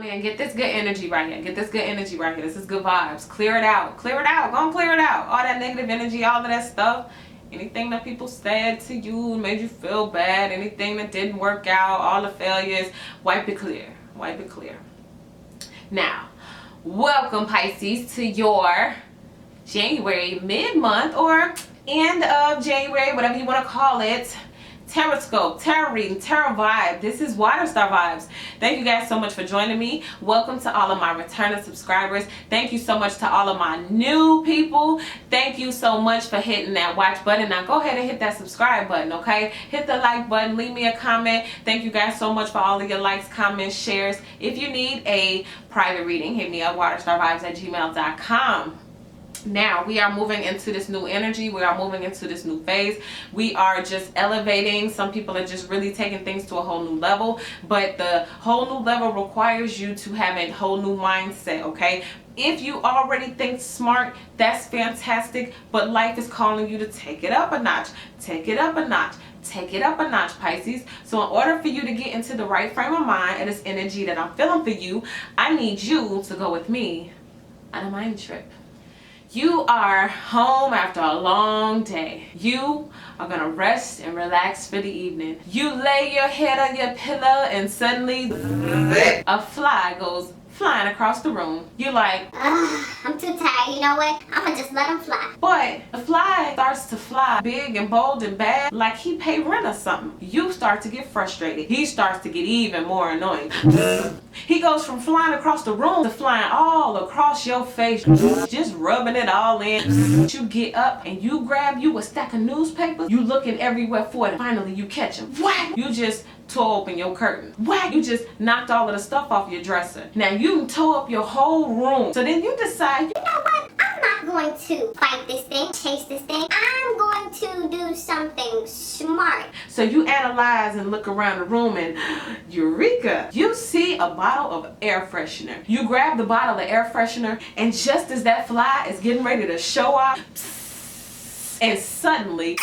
on in, get this good energy right here. Get this good energy right here. This is good vibes. Clear it out. Clear it out. Go and clear it out. All that negative energy, all of that stuff. Anything that people said to you, made you feel bad, anything that didn't work out, all the failures, wipe it clear. Wipe it clear. Now, welcome Pisces to your January mid-month or end of January, whatever you want to call it. Tarot tarot reading, tarot vibe. This is Water Star Vibes. Thank you guys so much for joining me. Welcome to all of my returning subscribers. Thank you so much to all of my new people. Thank you so much for hitting that watch button. Now go ahead and hit that subscribe button, okay? Hit the like button, leave me a comment. Thank you guys so much for all of your likes, comments, shares. If you need a private reading, hit me up, waterstarvibes@gmail.com. Now we are moving into this new energy. We are moving into this new phase. We are just elevating. Some people are just really taking things to a whole new level, but the whole new level requires you to have a whole new mindset, okay? If you already think smart, that's fantastic, but life is calling you to take it up a notch. Take it up a notch. Take it up a notch, Pisces. So in order for you to get into the right frame of mind and this energy that I'm feeling for you, I need you to go with me on a mind trip. You are home after a long day. You are gonna rest and relax for the evening. You lay your head on your pillow and suddenly a fly goes flying across the room. You're like, I'm too tired, you know what? I'm gonna just let him fly. But the fly starts to fly big and bold and bad like he paid rent or something. You start to get frustrated. He starts to get even more annoying. He goes from flying across the room to flying all across your face, just rubbing it all in. You get up and you grab you a stack of newspapers. You looking everywhere for it. Finally you catch him. Whack! You just tore open your curtain. Whack! You just knocked all of the stuff off your dresser. Now you tore up your whole room. So then you decide, you know what? I'm not going to fight this thing, chase this thing. I'm going to do something smart. So you analyze and look around the room and eureka! You see a bottle of air freshener. You grab the bottle of air freshener and just as that fly is getting ready to show off, and suddenly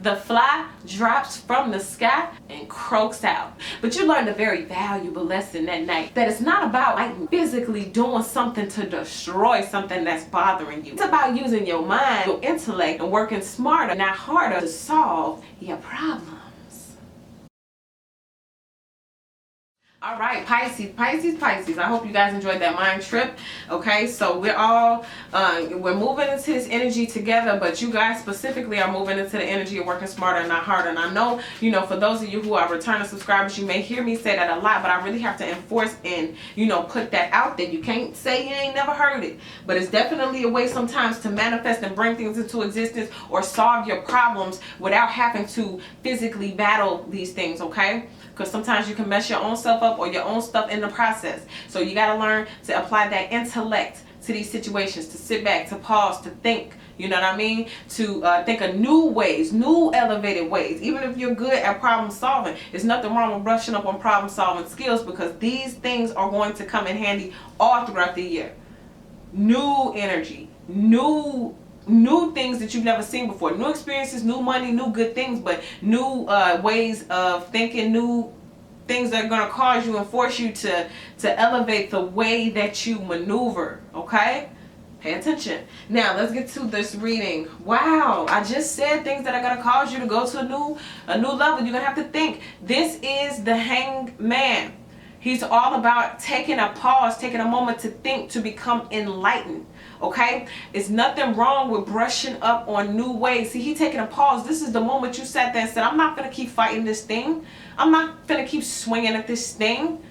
the fly drops from the sky and croaks out. But you learned a very valuable lesson that night, that it's not about like physically doing something to destroy something that's bothering you. It's about using your mind, your intellect, and working smarter, not harder, to solve your problems. All right, Pisces. I hope you guys enjoyed that mind trip. Okay, so we're moving into this energy together, but you guys specifically are moving into the energy of working smarter, not harder. And I know, you know, for those of you who are returning subscribers, you may hear me say that a lot, but I really have to enforce and, you know, put that out there. You can't say you ain't never heard it, but it's definitely a way sometimes to manifest and bring things into existence or solve your problems without having to physically battle these things, okay? Because sometimes you can mess your own self up or your own stuff in the process. So you got to learn to apply that intellect to these situations, to sit back, to pause, to think, you know what I mean? To think of new ways, new elevated ways. Even if you're good at problem solving, there's nothing wrong with brushing up on problem solving skills, because these things are going to come in handy all throughout the year. New energy, new things that you've never seen before, new experiences, new money, new good things, but new ways of thinking, new things that are going to cause you and force you to elevate the way that you maneuver. Okay, pay attention. Now let's get to this reading. Wow, I just said things that are going to cause you to go to a new level. You're going to have to think. This is the Hangman. He's all about taking a pause, taking a moment to think, to become enlightened. Okay, it's nothing wrong with brushing up on new ways. See, he taking a pause. This is the moment you sat there and said, I'm not going to keep fighting this thing. I'm not going to keep swinging at this thing.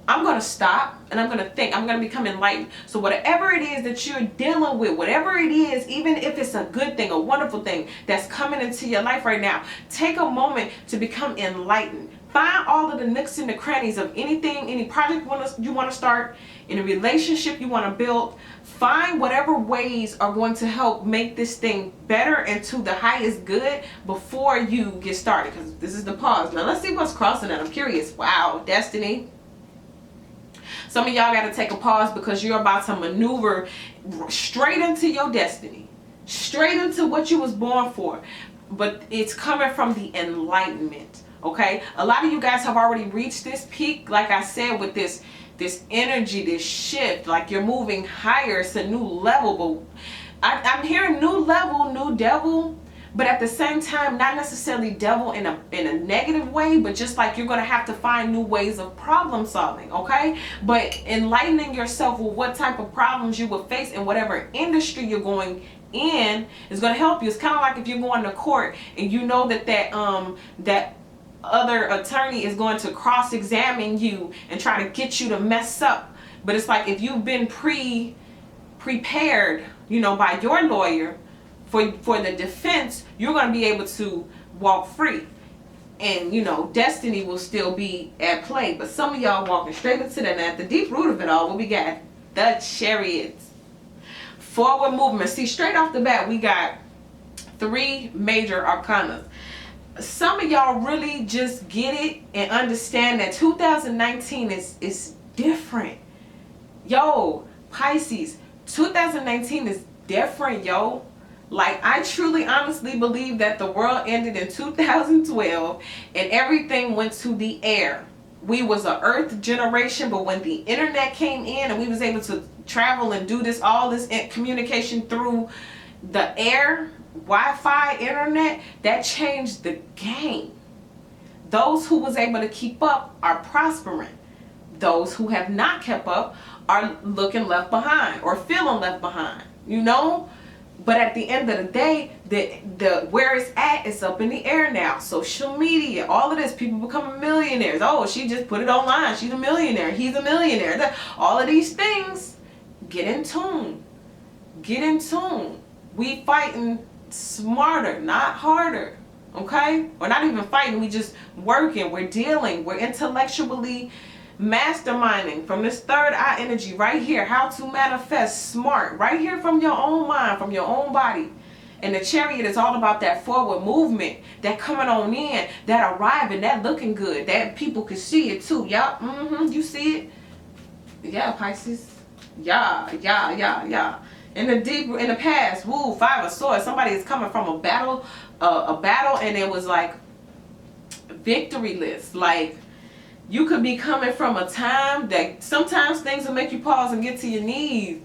I'm going to stop and I'm going to think. I'm going to become enlightened. So whatever it is that you're dealing with, whatever it is, even if it's a good thing, a wonderful thing that's coming into your life right now, take a moment to become enlightened. Find all of the nooks and the crannies of anything, any project you want to start, in a relationship you want to build. Find whatever ways are going to help make this thing better and to the highest good before you get started, because this is the pause. Now let's see what's crossing that. I'm curious. Wow, destiny. Some of y'all got to take a pause because you're about to maneuver straight into your destiny, straight into what you was born for, but it's coming from the enlightenment. Okay, a lot of you guys have already reached this peak, like I said, with this energy, this shift, like you're moving higher. It's a new level, but I'm hearing new level, new devil, but at the same time, not necessarily devil in a negative way, but just like you're gonna have to find new ways of problem solving. Okay, but enlightening yourself with what type of problems you will face in whatever industry you're going in is going to help you. It's kind of like if you're going to court and you know that that other attorney is going to cross-examine you and try to get you to mess up. But it's like if you've been prepared, you know, by your lawyer for the defense, you're going to be able to walk free. And, you know, destiny will still be at play. But some of y'all walking straight into that. Now, at the deep root of it all, what we got? The Chariots. Forward movement. See, straight off the bat, we got 3 major arcana. Some of y'all really just get it and understand that 2019 is different. Yo, Pisces, 2019 is different, yo. Like, I truly honestly believe that the world ended in 2012 and everything went to the air. We was a earth generation, but when the internet came in and we was able to travel and do all this communication through the air, Wi-Fi, internet, that changed the game. Those who was able to keep up are prospering. Those who have not kept up are looking left behind or feeling left behind, you know? But at the end of the day, the where it's at is up in the air now. Social media, all of this, people becoming millionaires. Oh, she just put it online. She's a millionaire. He's a millionaire. All of these things, get in tune. Get in tune. We fighting smarter, not harder. Okay? We're not even fighting. We just working. We're dealing. We're intellectually masterminding from this third eye energy right here. How to manifest smart. Right here from your own mind, from your own body. And the Chariot is all about that forward movement, that coming on in, that arriving, that looking good, that people can see it too. Yup. You see it? Yeah, Pisces. Yeah. In the past, woo, 5 of Swords. Somebody is coming from a battle, and it was like victoryless. Like, you could be coming from a time that sometimes things will make you pause and get to your knees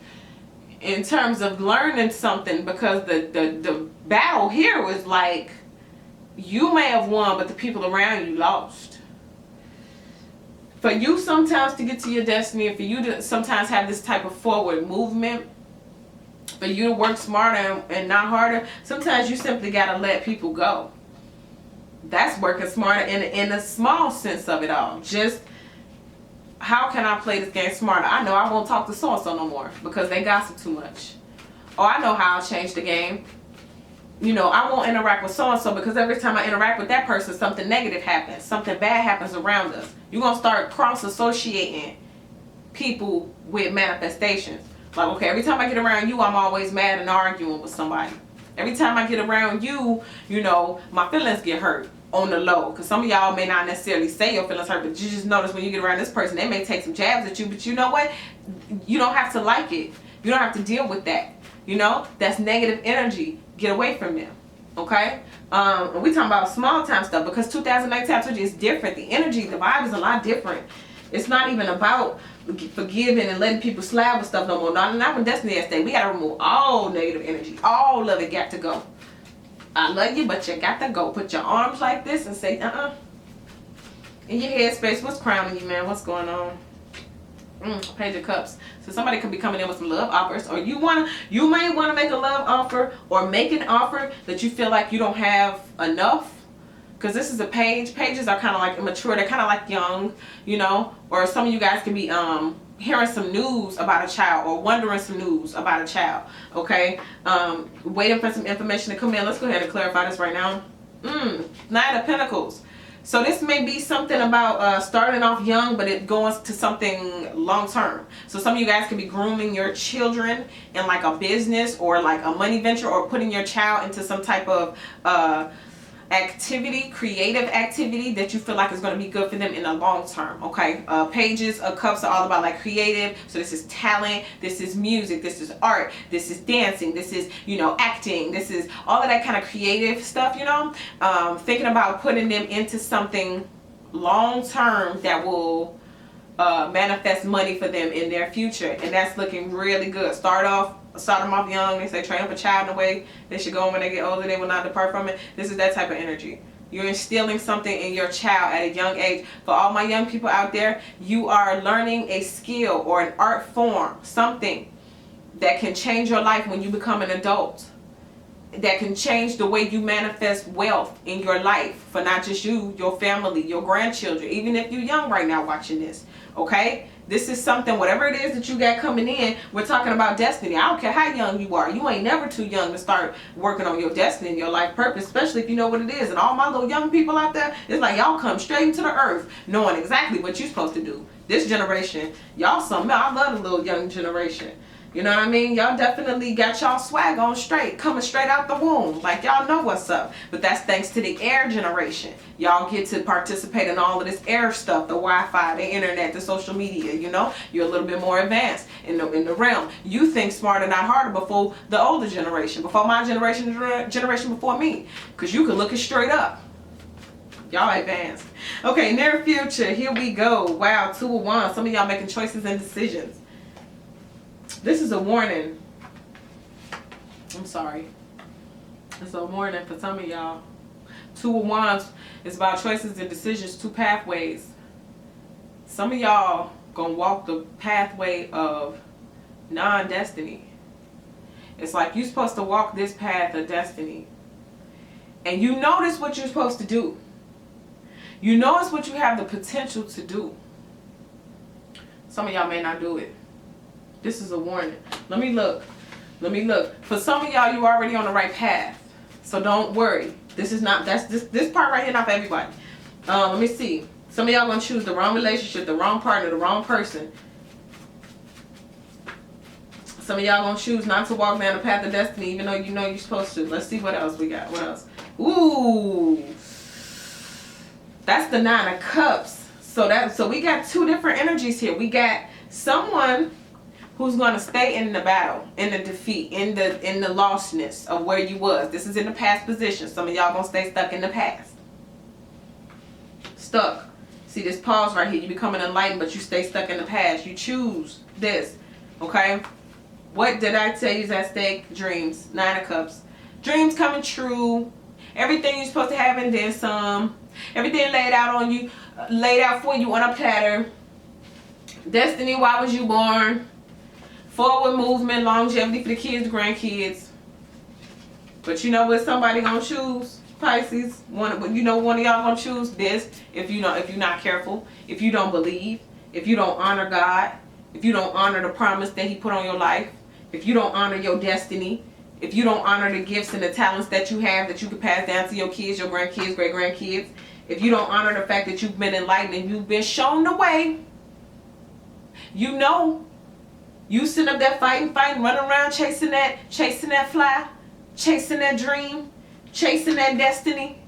in terms of learning something, because the battle here was like you may have won, but the people around you lost. For you sometimes to get to your destiny, and for you to sometimes have this type of forward movement, for you to work smarter and not harder, sometimes you simply got to let people go. That's working smarter in a small sense of it all. Just, how can I play this game smarter? I know I won't talk to so-and-so no more because they gossip too much. Or I know how I'll change the game. You know, I won't interact with so-and-so because every time I interact with that person, something negative happens. Something bad happens around us. You're going to start cross-associating people with manifestations. Like, okay, every time I get around you, I'm always mad and arguing with somebody. Every time I get around you, you know, my feelings get hurt on the low. Because some of y'all may not necessarily say your feelings hurt, but you just notice when you get around this person, they may take some jabs at you. But you know what? You don't have to like it. You don't have to deal with that. You know, that's negative energy. Get away from them. Okay? And we talking about small time stuff, because 2019, I told you, it's different. The energy, the vibe is a lot different. It's not even about forgiving and letting people slab with stuff no more. Not when Destiny has stayed. We got to remove all negative energy. All of it got to go. I love you, but you got to go. Put your arms like this and say, in your headspace, what's crowning you, man? What's going on? Page of Cups. So somebody could be coming in with some love offers, or you may want to make a love offer, or make an offer that you feel like you don't have enough. Because this is a page. Pages are kind of like immature. They're kind of like young, you know. Or some of you guys can be hearing some news about a child, or wondering some news about a child. Okay? Waiting for some information to come in. Let's go ahead and clarify this right now. 9 of Pentacles. So this may be something about starting off young, but it goes to something long term. So some of you guys could be grooming your children in like a business or like a money venture, or putting your child into some type of activity, creative activity that you feel like is going to be good for them in the long term. Okay, pages of cups are all about like creative. So this is talent, this is music, this is art, this is dancing, this is, you know, acting, this is all of that kind of creative stuff, you know. Thinking about putting them into something long term that will manifest money for them in their future, and that's looking really good. Start them off young. They say train up a child in the way they should go, and when they get older they will not depart from it. This is that type of energy. You're instilling something in your child at a young age. For all my young people out there, you are learning a skill or an art form, something that can change your life when you become an adult, that can change the way you manifest wealth in your life, for not just you, your family, your grandchildren, even if you're young right now watching this. Okay, this is something, whatever it is that you got coming in, we're talking about destiny. I don't care how young you are. You ain't never too young to start working on your destiny and your life purpose, especially if you know what it is. And all my little young people out there, it's like y'all come straight into the earth knowing exactly what you're supposed to do. This generation, y'all something. I love the little young generation. You know what I mean? Y'all definitely got y'all swag on straight, coming straight out the womb. Like y'all know what's up. But that's thanks to the air generation. Y'all get to participate in all of this air stuff, the Wi-Fi, the internet, the social media, you know? You're a little bit more advanced in the realm. You think smarter, not harder before the older generation, before my generation before me. Because you can look it straight up. Y'all advanced. Okay, near future, here we go. Wow, 2 of Wands. Some of y'all making choices and decisions. This is a warning. I'm sorry. It's a warning for some of y'all. 2 of Wands is about choices and decisions, 2 pathways. Some of y'all gonna walk the pathway of non-destiny. It's like you're supposed to walk this path of destiny. And you know this what you're supposed to do. You know it's what you have the potential to do. Some of y'all may not do it. This is a warning. Let me look. For some of y'all, you already on the right path. So don't worry. This is not, this part right here not for everybody. Let me see. Some of y'all gonna choose the wrong relationship, the wrong partner, the wrong person. Some of y'all gonna choose not to walk down the path of destiny, even though you know you're supposed to. Let's see what else we got. What else? Ooh. That's the 9 of Cups. So we got 2 different energies here. We got someone who's going to stay in the battle, in the defeat, in the lostness of where you was. This is in the past position. Some of y'all going to stay stuck in the past. Stuck. See this pause right here. You becoming enlightened, but you stay stuck in the past. You choose this. Okay? What did I tell you is at stake? Dreams. 9 of Cups. Dreams coming true. Everything you're supposed to have and then some. Everything laid out on you, laid out for you on a platter. Destiny, why was you born? Forward movement, longevity for the kids, grandkids. But you know what somebody gonna choose? Pisces. One of y'all gonna choose this. If you're not careful, if you don't believe, if you don't honor God, if you don't honor the promise that He put on your life, if you don't honor your destiny, if you don't honor the gifts and the talents that you have that you can pass down to your kids, your grandkids, great grandkids, if you don't honor the fact that you've been enlightened and you've been shown the way, you know. You sitting up there fighting, running around chasing that fly, chasing that dream, chasing that destiny.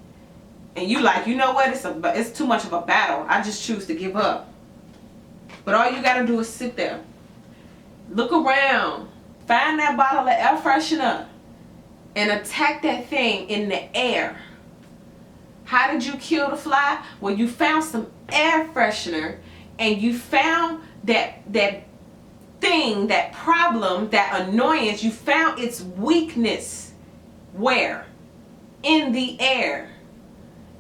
And you like, you know what? It's too much of a battle. I just choose to give up. But all you got to do is sit there. Look around. Find that bottle of air freshener and attack that thing in the air. How did you kill the fly? Well, you found some air freshener and you found that thing, that problem, that annoyance, you found its weakness. Where? In the air.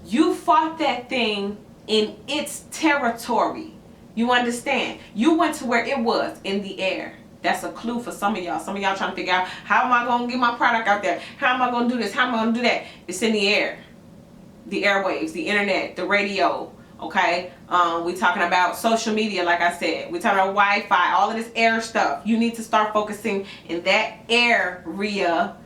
You fought that thing in its territory. You understand? You went to where it was, in the air. That's a clue for some of y'all. Some of y'all trying to figure out, how am I going to get my product out there? How am I going to do this? How am I going to do that? It's in the air. The airwaves, the internet, the radio. Okay, we talking about social media, like I said. We talking about Wi-Fi, all of this air stuff. You need to start focusing in that area,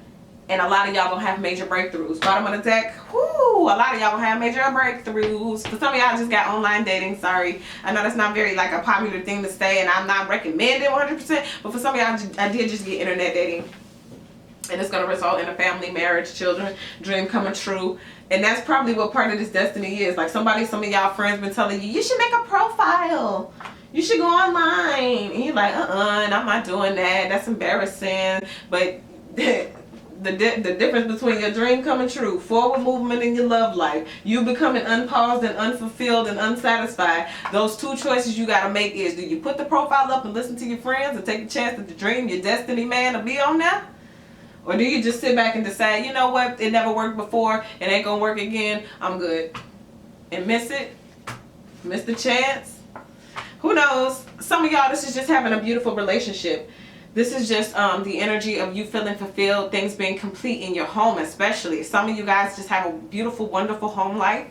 and a lot of y'all gonna have major breakthroughs. Bottom of the deck, whoo! A lot of y'all gonna have major breakthroughs. For some of y'all just got online dating. Sorry, I know that's not very like a popular thing to say, and I'm not recommending 100%. But for some of y'all, I did just get internet dating. and it's going to result in a family, marriage, children, dream coming true. And that's probably what part of this destiny is. Like some of y'all friends been telling you, you should make a profile, you should go online, and you're like, and I'm not doing that, that's embarrassing. But the difference between your dream coming true, forward movement in your love life, you becoming unpaused and unfulfilled and unsatisfied, those two choices you got to make is, do you put the profile up and listen to your friends and take a chance that the dream, your destiny man, will be on there? Or do you just sit back and decide, you know what, it never worked before, it ain't gonna work again, I'm good, and miss it, miss the chance? Who knows? Some of y'all, this is just having a beautiful relationship. This is just the energy of you feeling fulfilled, things being complete in your home especially. Some of you guys just have a beautiful, wonderful home life,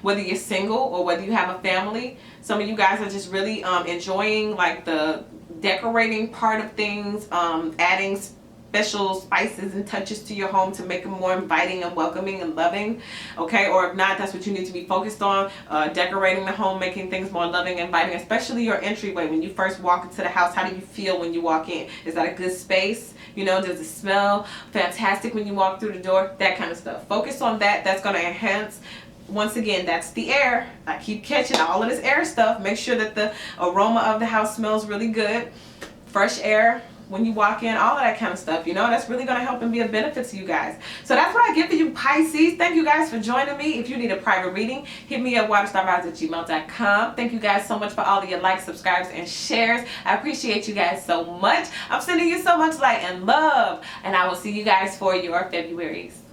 whether you're single or whether you have a family. Some of you guys are just really enjoying like the decorating part of things, adding special spices and touches to your home to make it more inviting and welcoming and loving. Okay, or if not, that's what you need to be focused on, decorating the home, making things more loving and inviting, especially your entryway. When you first walk into the house, how do you feel when you walk in? Is that a good space? You know, does it smell fantastic when you walk through the door? That kind of stuff. Focus on that. That's going to enhance. Once again, that's the air. I keep catching all of this air stuff. Make sure that the aroma of the house smells really good. Fresh air when you walk in, all of that kind of stuff, you know, that's really going to help and be a benefit to you guys. So that's what I give for you, Pisces. Thank you guys for joining me. If you need a private reading, hit me at waterstarvibes@gmail.com. Thank you guys so much for all of your likes, subscribes, and shares. I appreciate you guys so much. I'm sending you so much light and love, and I will see you guys for your February's.